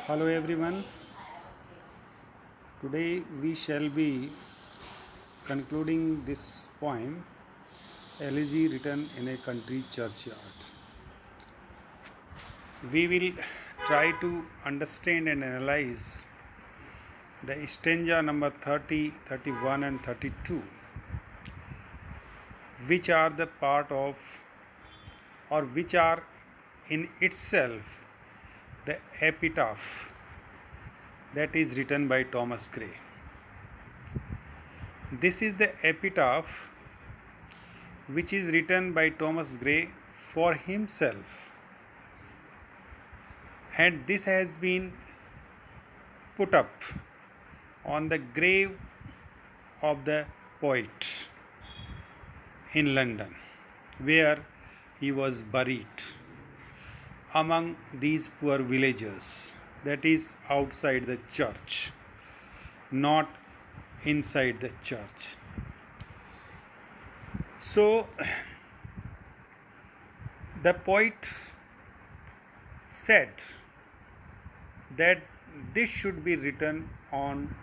Hello everyone. Today we shall be concluding this poem, Elegy written in a country churchyard. We will try to understand and analyze the stanza number 30, 31, and 32, which are the part of or which are in itself the epitaph that is written by Thomas Gray. This is the epitaph which is written by Thomas Gray for himself, and this has been put up on the grave of the poet in London, where he was buried among these poor villagers, that is outside the church, not inside the church. So the poet said that this should be written on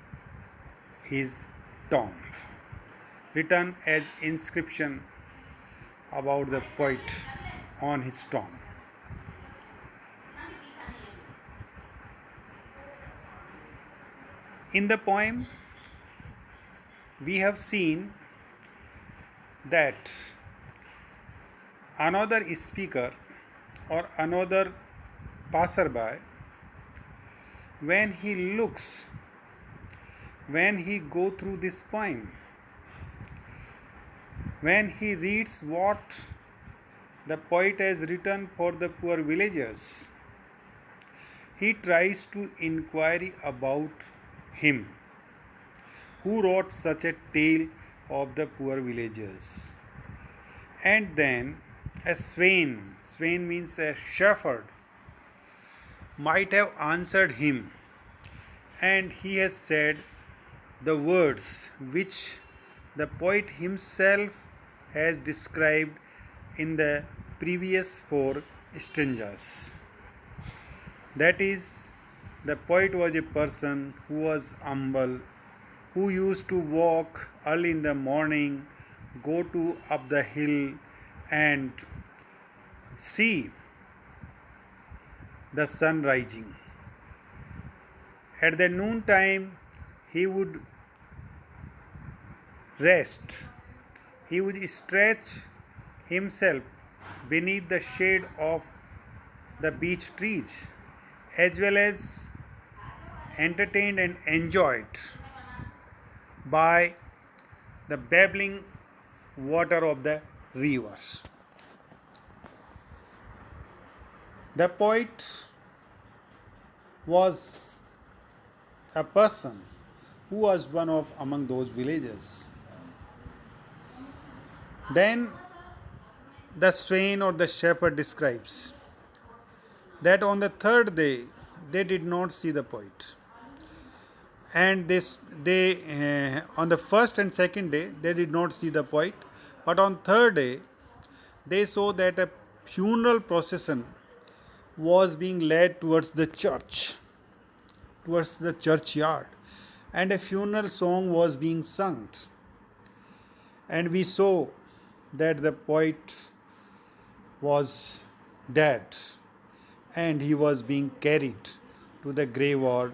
his tomb, written as inscription about the poet on his tomb. In the poem, we have seen that another speaker or another passerby, when he looks, when he go through this poem, when he reads what the poet has written for the poor villagers, he tries to inquire about him who wrote such a tale of the poor villagers. And then a swain means a shepherd, might have answered him, and he has said the words which the poet himself has described in the previous four stanzas. That is, the poet was a person who was humble, who used to walk early in the morning, go to up the hill and see the sun rising. At the noon time, he would rest. He would stretch himself beneath the shade of the beech trees, as well as entertained and enjoyed by the babbling water of the river. The poet was a person who was one of among those villagers. Then the swain or the shepherd describes that on the third day they did not see the poet, and on the first and second day they did not see the poet, but on third day they saw that a funeral procession was being led towards the church, towards the churchyard, and a funeral song was being sung, and we saw that the poet was dead and he was being carried to the graveyard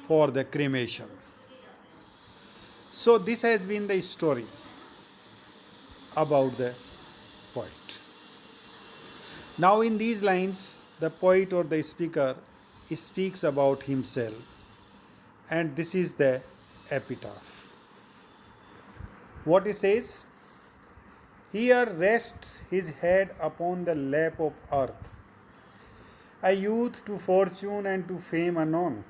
for the cremation. So this has been the story about the poet. Now in these lines, the poet or the speaker speaks about himself, and this is the epitaph. What he says: here rests his head upon the lap of earth, a youth to fortune and to fame unknown.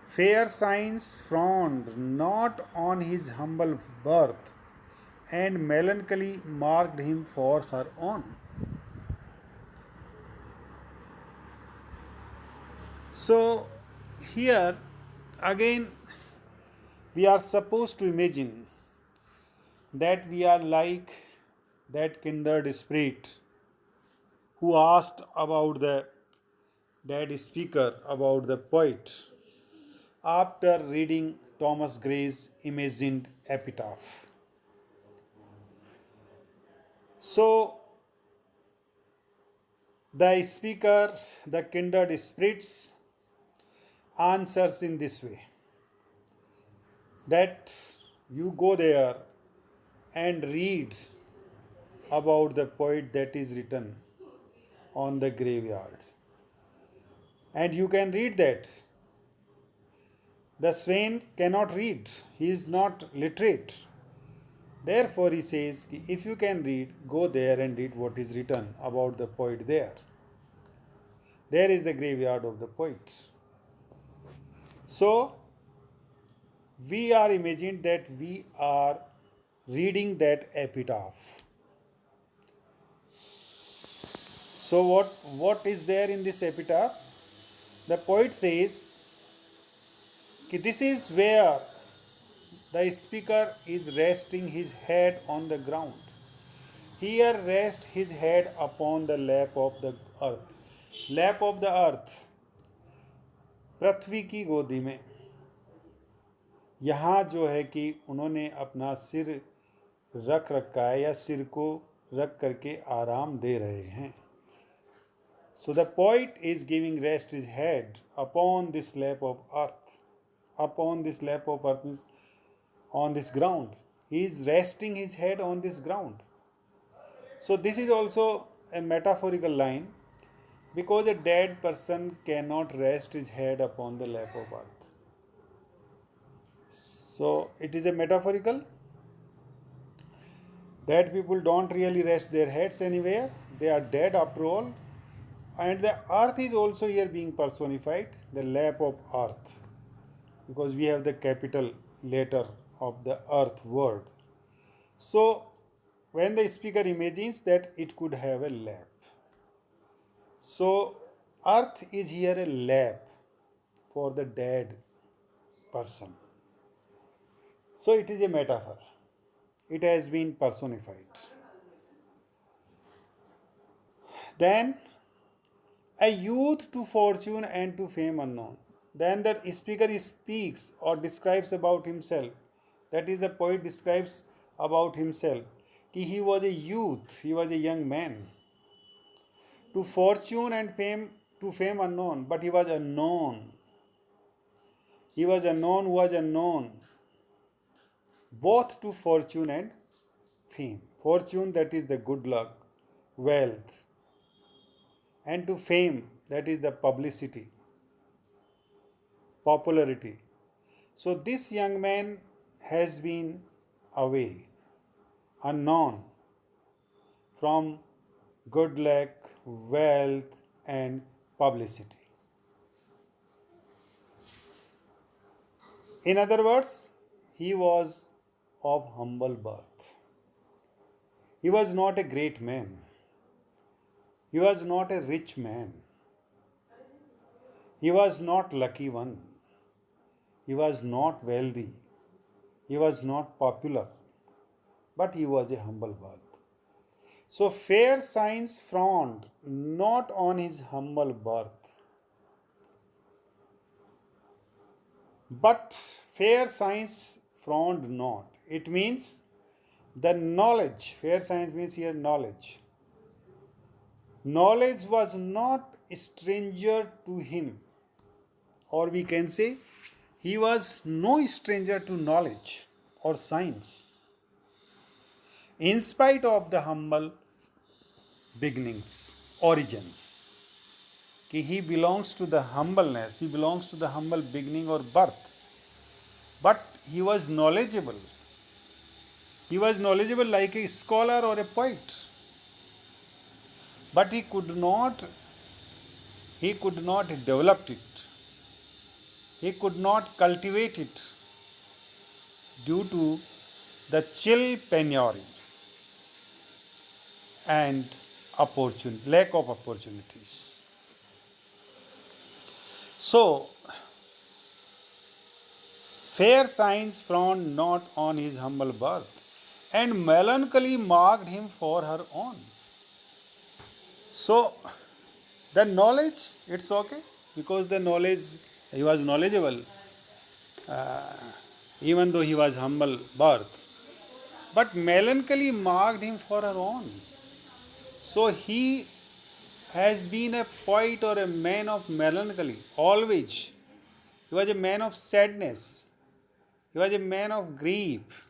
Fair signs frowned not on his humble birth, and melancholy marked him for her own. So, here again we are supposed to imagine that we are like that kindred spirit who asked about the dead speaker about the poet after reading Thomas Gray's imagined epitaph. So, the speaker, the kindred spirits, answers in this way that you go there and read about the poet that is written on the graveyard. And you can read that. The swain cannot read, he is not literate. Therefore, he says, if you can read, go there and read what is written about the poet there. There is the graveyard of the poet. So, we are imagined that we are reading that epitaph. So, what is there in this epitaph? The poet says, this is where the speaker is resting his head on the ground. Here rests his head upon the lap of the earth. Lap of the earth, पृथ्वी की गोदी में. यहाँ जो है कि उन्होंने अपना सिर रख रखा है या सिर को रख करके आराम दे रहे हैं. So the poet is giving rest his head upon this lap of earth. Upon this lap of earth means on this ground. He is resting his head on this ground. So this is also a metaphorical line because a dead person cannot rest his head upon the lap of earth. So it is a metaphorical. Dead people don't really rest their heads anywhere. They are dead after all. And the earth is also here being personified, the lap of earth, because we have the capital letter of the earth word. So when the speaker imagines that it could have a lap, so earth is here a lap for the dead person. So it is a metaphor. It has been personified. Then a youth to fortune and to fame unknown. Then the speaker speaks or describes about himself. That is, the poet describes about himself. He was a youth, he was a young man. To fortune and fame, to fame unknown, but he was unknown. He was unknown who was unknown. Both to fortune and fame. Fortune, that is the good luck, wealth. And to fame, that is the publicity, popularity. So this young man has been away, unknown, from good luck, wealth, and publicity. In other words, he was of humble birth. He was not a great man. He was not a rich man. He was not lucky one. He was not wealthy. He was not popular. But he was a humble birth. So fair signs frowned not on his humble birth, but fair signs frowned not. It means the knowledge. Fair signs means here knowledge. Knowledge was not a stranger to him, or we can say he was no stranger to knowledge or science. In spite of the humble beginnings, origins, he belongs to the humbleness, he belongs to the humble beginning or birth, but he was knowledgeable. He was knowledgeable like a scholar or a poet, but he could not develop it. He could not cultivate it due to the chill penury and lack of opportunities. So, fair signs frowned not on his humble birth, and melancholy marked him for her own. So, The knowledge, it's okay, because the knowledge, he was knowledgeable, even though he was humble birth. But melancholy marked him for her own. So he has been a poet or a man of melancholy, always. He was a man of sadness. He was a man of grief.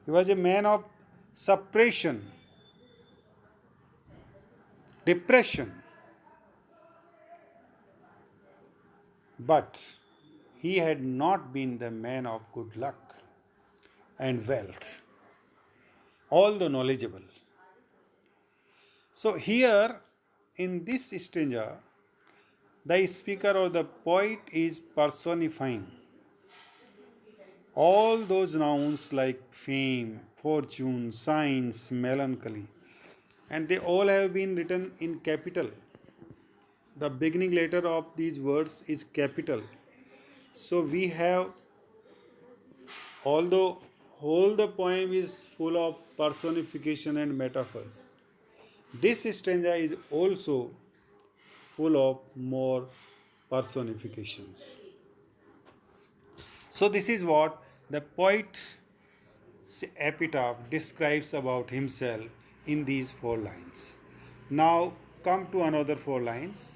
He was a man of suppression, depression. But he had not been the man of good luck and wealth, although knowledgeable. So, here in this stanza, the speaker or the poet is personifying all those nouns like fame, fortune, science, melancholy, and they all have been written in capital. The beginning letter of these words is capital. So we have, although whole the poem is full of personification and metaphors, this stanza is also full of more personifications. So this is what the poet's epitaph describes about himself in these 4 lines. Now come to another 4 lines.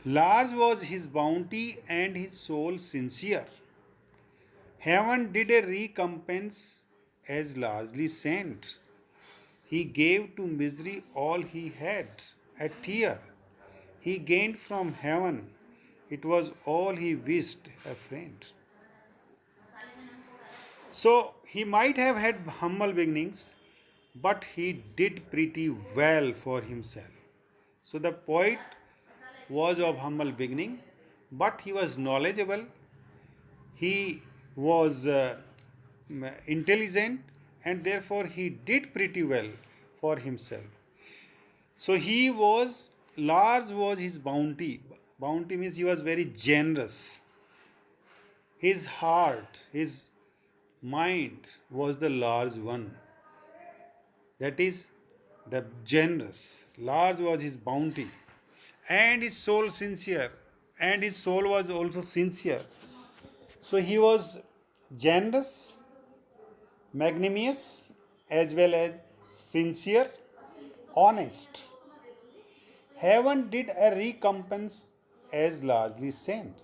Large was his bounty and his soul sincere. Heaven did a recompense as largely sent. He gave to misery all he had, a tear. He gained from heaven, it was all he wished, a friend. So he might have had humble beginnings, but he did pretty well for himself. So the poet was of humble beginning, but he was knowledgeable, he was intelligent, and therefore he did pretty well for himself. So he was, large was his bounty. Bounty means he was very generous. His heart, his mind was the large one. That is the generous. Large was his bounty. And his soul sincere. And his soul was also sincere. So he was generous, magnanimous, as well as sincere, honest. Heaven did a recompense as largely sent.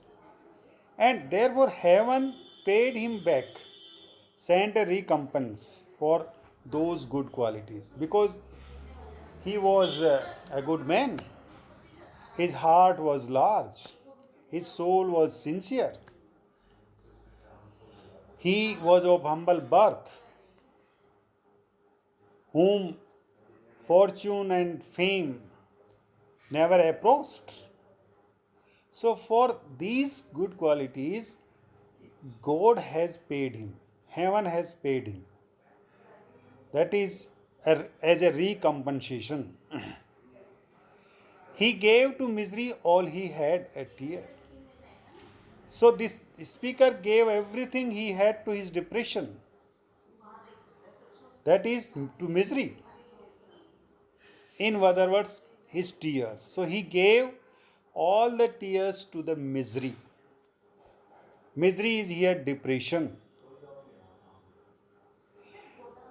And therefore heaven paid him back, sent a recompense for those good qualities, because he was a good man. His heart was large, his soul was sincere, he was of humble birth, whom fortune and fame never approached. So, for these good qualities, God has paid him, heaven has paid him. That is as a recompensation. He gave to misery all he had, a tear. So, this speaker gave everything he had to his depression, that is to misery. In other words, his tears. So, he gave all the tears to the misery. Misery is here depression.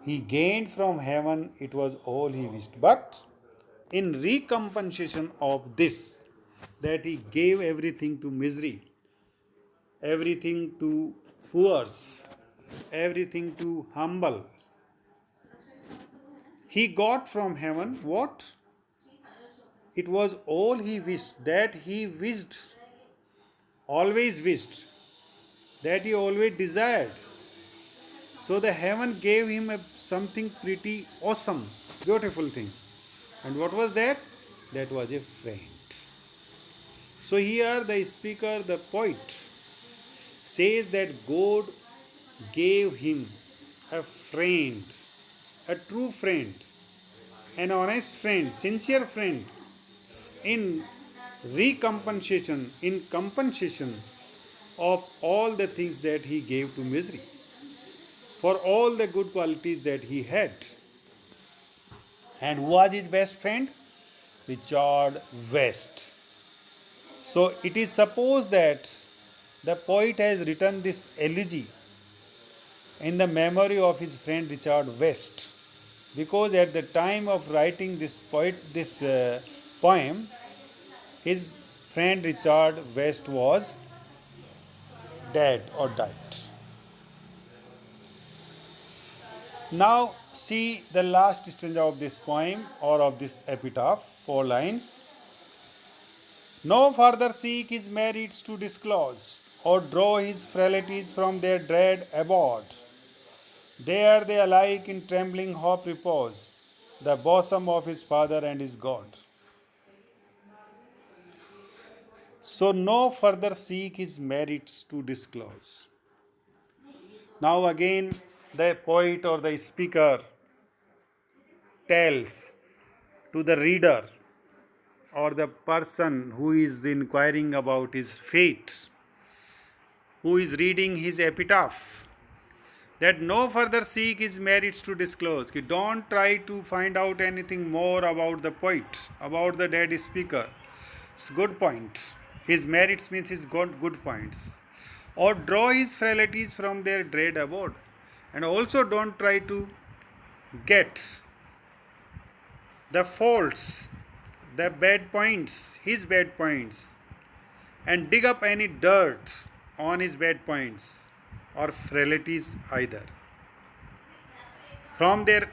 He gained from heaven, it was all he wished. But in recompensation of this, that he gave everything to misery, everything to poor, everything to humble, he got from heaven what? It was all he wished, that he wished, always wished, that he always desired. So the heaven gave him something pretty awesome, beautiful thing. And what was that? That was a friend. So here the speaker, the poet, says that God gave him a friend, a true friend, an honest friend, sincere friend, in recompensation, in compensation of all the things that he gave to misery, for all the good qualities that he had. And who was his best friend? Richard West. So it is supposed that the poet has written this elegy in the memory of his friend Richard West, because at the time of writing this poem, his friend Richard West was dead or died. Now see the last stanza of this poem or of this epitaph, 4 lines. No further seek his merits to disclose, or draw his frailties from their dread abode. There they alike in trembling hope repose, the bosom of his Father and his God. So no further seek his merits to disclose. Now again the poet or the speaker tells to the reader or the person who is inquiring about his fate, who is reading his epitaph, that no further seek his merits to disclose. Don't try to find out anything more about the poet, about the dead speaker. It's a good point. His merits means his good points. Or draw his frailties from their dread abode. And also don't try to get the faults, the bad points, his bad points, and dig up any dirt on his bad points or frailties either. From their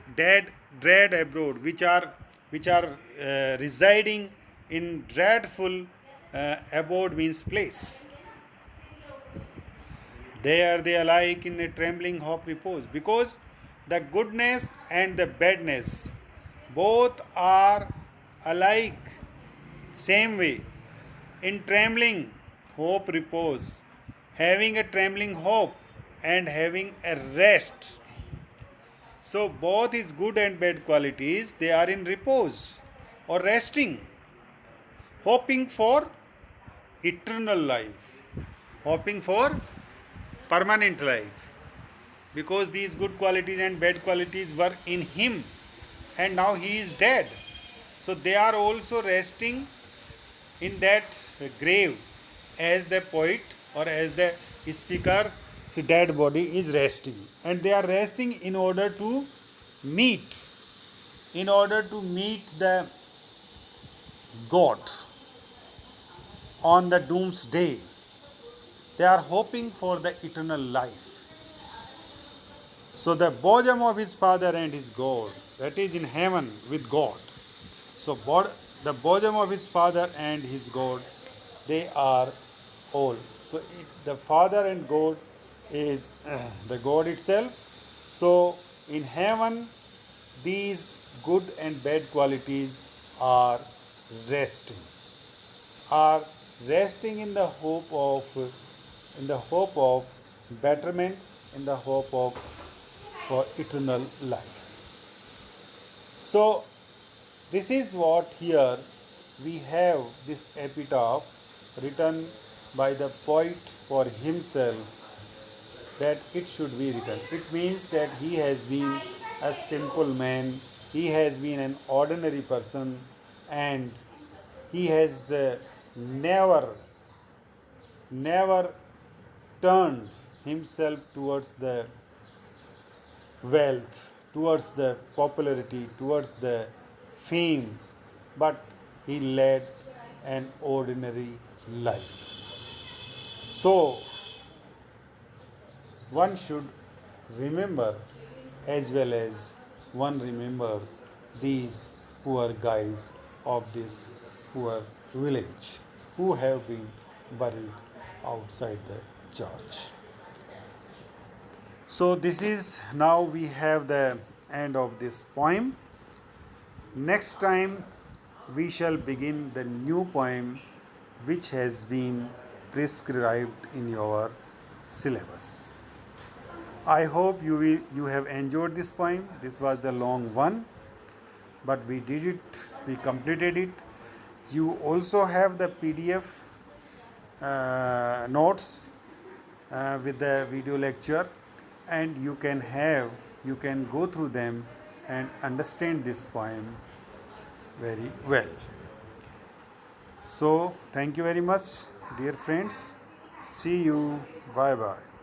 dread abroad, which are residing in dreadful abode means place. There they alike in a trembling hope repose, because the goodness and the badness both are alike, same way, in trembling hope repose, having a trembling hope and having a rest. So both his good and bad qualities, they are in repose or resting, hoping for eternal life, hoping for permanent life, because these good qualities and bad qualities were in him and now he is dead. So they are also resting in that grave, as the poet or as the speaker's dead body is resting. And they are resting in order to meet, the God on the doomsday. They are hoping for the eternal life. So the bosom of his Father and his God, that is in heaven with God. So the bosom of his Father and his God, they are all. So the Father and God is the God itself. So in heaven, these good and bad qualities are resting, are resting in the hope of betterment, in the hope of for eternal life. So this is what here we have, this epitaph written by the poet for himself, that it should be written. It means that he has been a simple man, he has been an ordinary person, and he has never turned himself towards the wealth, towards the popularity, towards the fame, but he led an ordinary life. So, one should remember, as well as one remembers these poor guys of this poor village who have been buried outside the church. So this is, now we have the end of this poem. Next time we shall begin the new poem which has been prescribed in your syllabus. I hope you have enjoyed this poem. This was the long one, but we did it, we completed it. You also have the PDF notes with the video lecture, and you can go through them and understand this poem very well. So, thank you very much, dear friends. See you. Bye bye.